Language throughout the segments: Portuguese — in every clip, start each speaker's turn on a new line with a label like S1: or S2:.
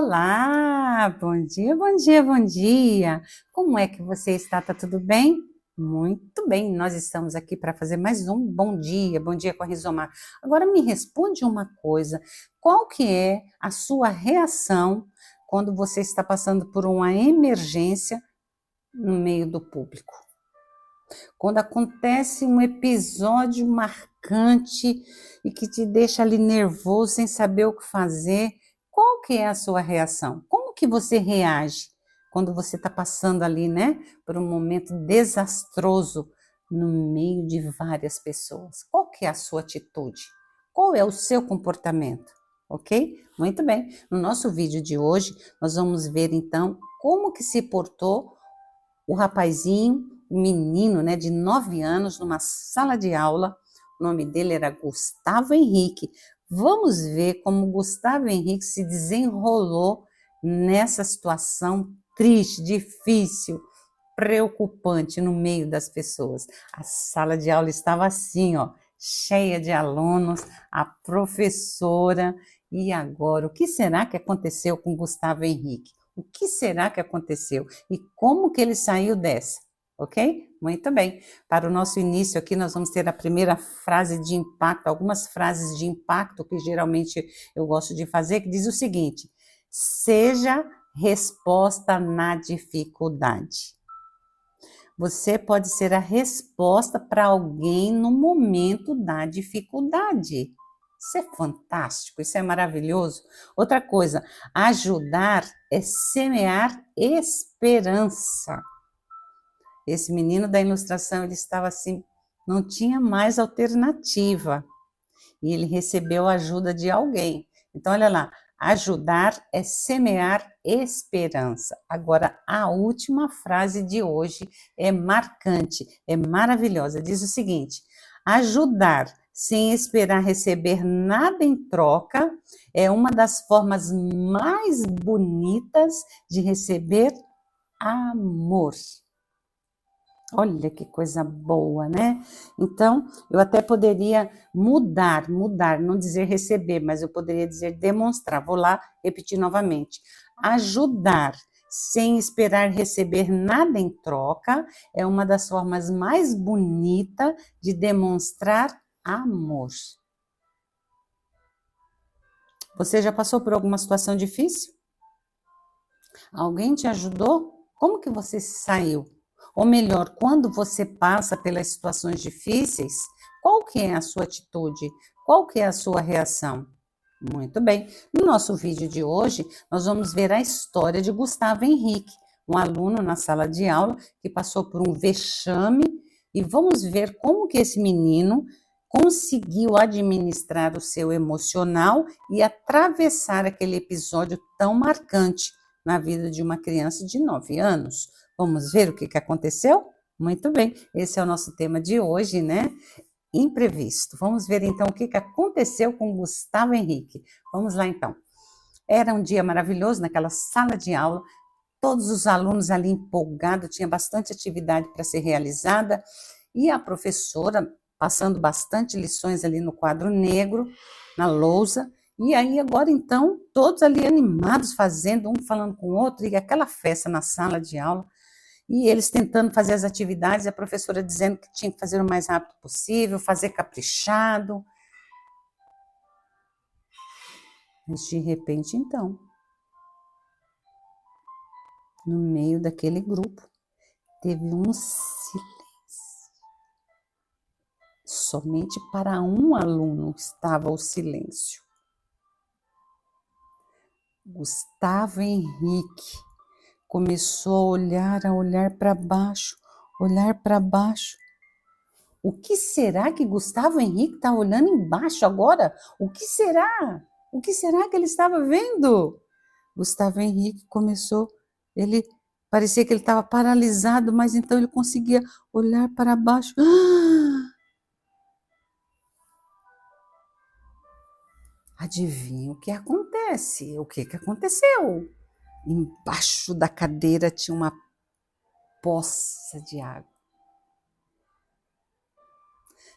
S1: Olá, bom dia, bom dia, bom dia. Como é que você está? Tá tudo bem? Muito bem, nós estamos aqui para fazer mais um bom dia com a Rizomar. Agora me responde uma coisa, qual que é a sua reação quando você está passando por uma emergência no meio do público? Quando acontece um episódio marcante e que te deixa ali nervoso, sem saber o que fazer, qual que é a sua reação? Como que você reage quando você está passando ali, né, por um momento desastroso no meio de várias pessoas? Qual que é a sua atitude? Qual é o seu comportamento? Ok? Muito bem. No nosso vídeo de hoje, nós vamos ver então como que se portou o rapazinho, o menino, né, de 9 anos, numa sala de aula. O nome dele era Gustavo Henrique. Vamos ver como Gustavo Henrique se desenrolou nessa situação triste, difícil, preocupante no meio das pessoas. A sala de aula estava assim, ó, cheia de alunos, a professora. E agora, o que será que aconteceu com Gustavo Henrique? O que será que aconteceu? E como que ele saiu dessa? Ok? Muito bem. Para o nosso início aqui, nós vamos ter a primeira frase de impacto, algumas frases de impacto que geralmente eu gosto de fazer, que diz o seguinte: seja resposta na dificuldade. Você pode ser a resposta para alguém no momento da dificuldade. Isso é fantástico, isso é maravilhoso. Outra coisa, ajudar é semear esperança. Esse menino da ilustração, ele estava assim, não tinha mais alternativa. E ele recebeu a ajuda de alguém. Então, olha lá, ajudar é semear esperança. Agora, a última frase de hoje é marcante, é maravilhosa. Diz o seguinte: ajudar sem esperar receber nada em troca é uma das formas mais bonitas de receber amor. Olha que coisa boa, né? Então, eu até poderia mudar, não dizer receber, mas eu poderia dizer demonstrar. Vou lá repetir novamente. Ajudar sem esperar receber nada em troca é uma das formas mais bonitas de demonstrar amor. Você já passou por alguma situação difícil? Alguém te ajudou? Como que você saiu? Ou melhor, quando você passa pelas situações difíceis, qual que é a sua atitude? Qual que é a sua reação? Muito bem. No nosso vídeo de hoje, nós vamos ver a história de Gustavo Henrique, um aluno na sala de aula que passou por um vexame, e vamos ver como que esse menino conseguiu administrar o seu emocional e atravessar aquele episódio tão marcante na vida de uma criança de 9 anos. Vamos ver o que aconteceu? Muito bem, esse é o nosso tema de hoje, né? Imprevisto. Vamos ver então o que aconteceu com Gustavo Henrique. Vamos lá então. Era um dia maravilhoso naquela sala de aula, todos os alunos ali empolgados, tinha bastante atividade para ser realizada, e a professora passando bastante lições ali no quadro negro, na lousa. E aí agora então, todos ali animados, fazendo, um falando com o outro, e aquela festa na sala de aula, e eles tentando fazer as atividades, e a professora dizendo que tinha que fazer o mais rápido possível, fazer caprichado. Mas de repente então, no meio daquele grupo, teve um silêncio. Somente para um aluno estava o silêncio. Gustavo Henrique começou a olhar para baixo, olhar para baixo. O que será que Gustavo Henrique está olhando embaixo agora? O que será? O que será que ele estava vendo? Gustavo Henrique começou, ele parecia que ele estava paralisado, mas então ele conseguia olhar para baixo. Adivinha o que acontece? O que aconteceu? Embaixo da cadeira tinha uma poça de água.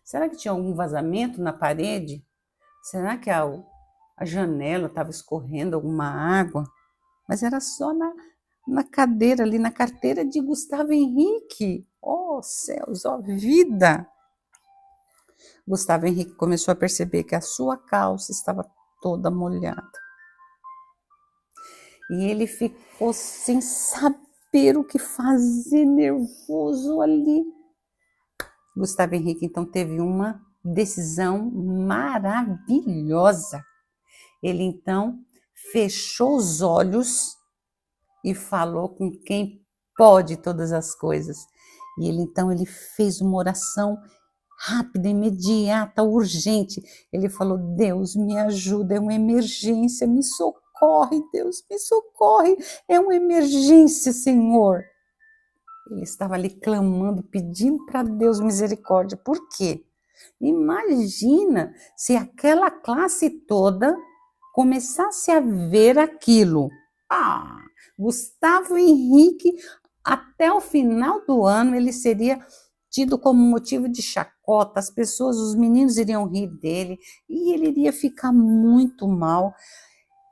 S1: Será que tinha algum vazamento na parede? Será que a janela estava escorrendo alguma água? mas era só na cadeira ali, na carteira de Gustavo Henrique. Oh, céus, ó vida! Gustavo Henrique começou a perceber que a sua calça estava toda molhada. E ele ficou sem saber o que fazer, nervoso ali. Gustavo Henrique então teve uma decisão maravilhosa. Ele então fechou os olhos e falou com quem pode todas as coisas. E ele fez uma oração rápida, imediata, urgente. Ele falou: Deus, me ajuda, é uma emergência, me socorre, Deus, me socorre, é uma emergência, Senhor. Ele estava ali clamando, pedindo para Deus misericórdia. Por quê? Imagina se aquela classe toda começasse a ver aquilo. Gustavo Henrique, até o final do ano, ele seria tido como motivo de chacota, as pessoas, os meninos iriam rir dele, e ele iria ficar muito mal.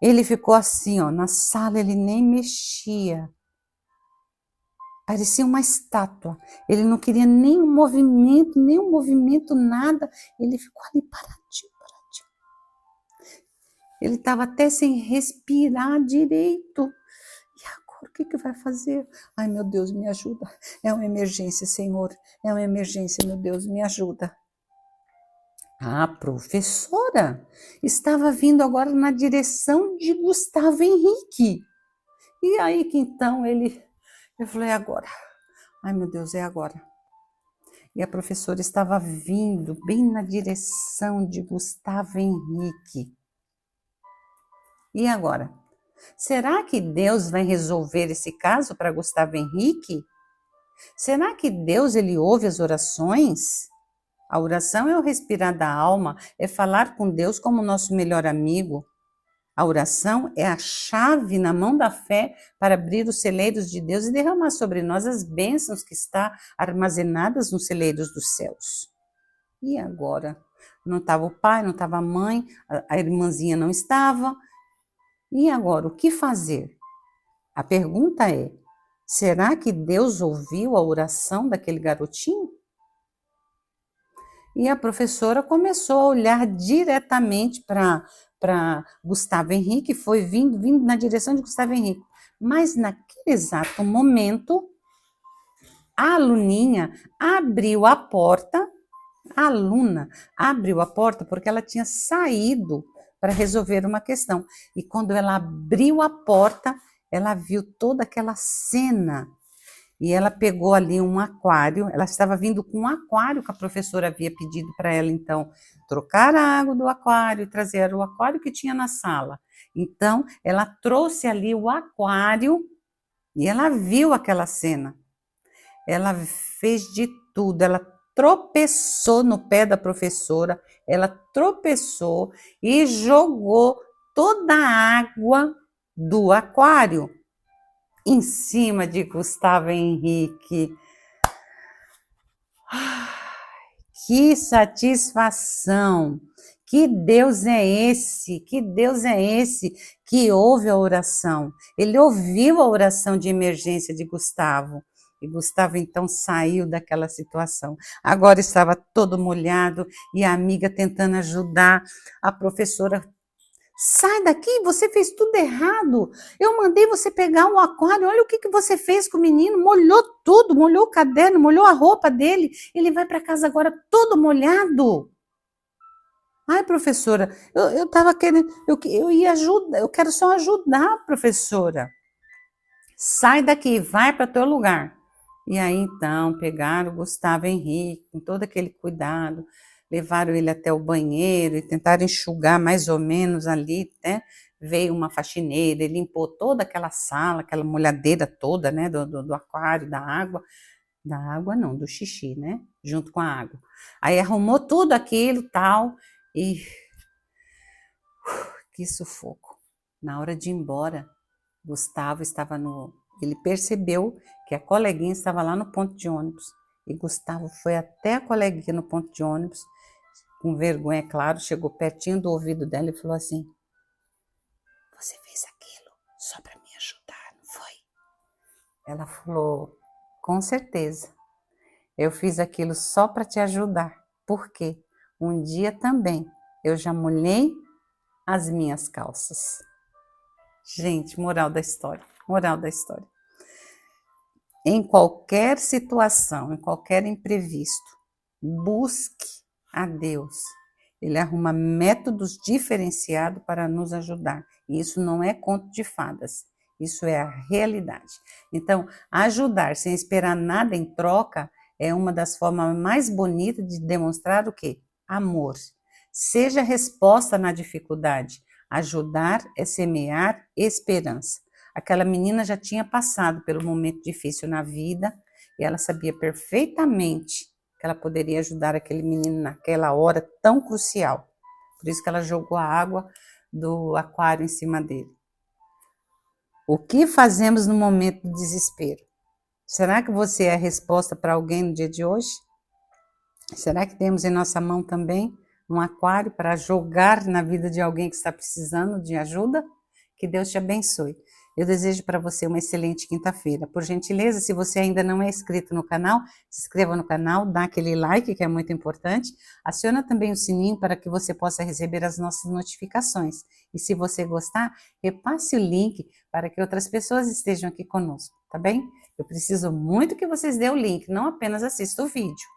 S1: Ele ficou assim, ó, na sala, ele nem mexia. Parecia uma estátua. Ele não queria nenhum movimento, nada. Ele ficou ali paradinho. Ele estava até sem respirar direito. E agora, o que vai fazer? Ai, meu Deus, me ajuda. É uma emergência, Senhor. É uma emergência, meu Deus, me ajuda. A professora estava vindo agora na direção de Gustavo Henrique. E aí que então eu falei, é agora. Ai, meu Deus, é agora. E a professora estava vindo bem na direção de Gustavo Henrique. E agora? Será que Deus vai resolver esse caso para Gustavo Henrique? Será que Deus ele ouve as orações? A oração é o respirar da alma, é falar com Deus como nosso melhor amigo. A oração é a chave na mão da fé para abrir os celeiros de Deus e derramar sobre nós as bênçãos que estão armazenadas nos celeiros dos céus. E agora? Não estava o pai, não estava a mãe, a irmãzinha não estava. E agora, o que fazer? A pergunta é, será que Deus ouviu a oração daquele garotinho? E a professora começou a olhar diretamente para Gustavo Henrique, foi vindo na direção de Gustavo Henrique. Mas naquele exato momento, a aluninha abriu a porta, a aluna abriu a porta porque ela tinha saído para resolver uma questão. E quando ela abriu a porta, ela viu toda aquela cena. E ela pegou ali um aquário, ela estava vindo com um aquário que a professora havia pedido para ela, então, trocar a água do aquário e trazer o aquário que tinha na sala. Então, ela trouxe ali o aquário e ela viu aquela cena. Ela fez de tudo, ela tropeçou no pé da professora, ela tropeçou e jogou toda a água do aquário em cima de Gustavo Henrique. Que satisfação! Que Deus é esse? Que Deus é esse que ouve a oração? Ele ouviu a oração de emergência de Gustavo. E Gustavo então saiu daquela situação. Agora estava todo molhado e a amiga tentando ajudar. A professora: sai daqui, você fez tudo errado. Eu mandei você pegar o aquário, olha o que você fez com o menino, molhou tudo, molhou o caderno, molhou a roupa dele, ele vai para casa agora todo molhado. Ai, professora, eu estava querendo, eu ia ajudar, eu quero só ajudar, professora. Sai daqui, vai para teu lugar. E aí então pegaram o Gustavo Henrique, com todo aquele cuidado, levaram ele até o banheiro e tentaram enxugar mais ou menos ali, né? Veio uma faxineira, ele limpou toda aquela sala, aquela molhadeira toda, né? Do aquário, da água não, do xixi, né? Junto com a água. Aí arrumou tudo aquilo, tal, e que sufoco. Na hora de ir embora, Gustavo estava ele percebeu que a coleguinha estava lá no ponto de ônibus. E Gustavo foi até a coleguinha no ponto de ônibus, com vergonha, é claro, chegou pertinho do ouvido dela e falou assim: você fez aquilo só para me ajudar. Ela falou, com certeza, eu fiz aquilo só para te ajudar, porque um dia também eu já molhei as minhas calças. Gente, moral da história, moral da história. Em qualquer situação, em qualquer imprevisto, busque a Deus. Ele arruma métodos diferenciados para nos ajudar. E isso não é conto de fadas, isso é a realidade. Então, ajudar sem esperar nada em troca é uma das formas mais bonitas de demonstrar o quê? Amor. Seja resposta na dificuldade. Ajudar é semear esperança. Aquela menina já tinha passado pelo momento difícil na vida e ela sabia perfeitamente que ela poderia ajudar aquele menino naquela hora tão crucial. Por isso que ela jogou a água do aquário em cima dele. O que fazemos no momento de desespero? Será que você é a resposta para alguém no dia de hoje? Será que temos em nossa mão também um aquário para jogar na vida de alguém que está precisando de ajuda? Que Deus te abençoe. Eu desejo para você uma excelente quinta-feira. Por gentileza, se você ainda não é inscrito no canal, se inscreva no canal, dá aquele like que é muito importante. Aciona também o sininho para que você possa receber as nossas notificações. E se você gostar, repasse o link para que outras pessoas estejam aqui conosco, tá bem? Eu preciso muito que vocês dêem o link, não apenas assista o vídeo.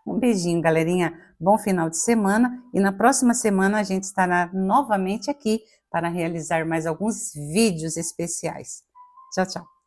S1: Um beijinho, galerinha. Bom final de semana. E na próxima semana a gente estará novamente aqui para realizar mais alguns vídeos especiais. Tchau, tchau.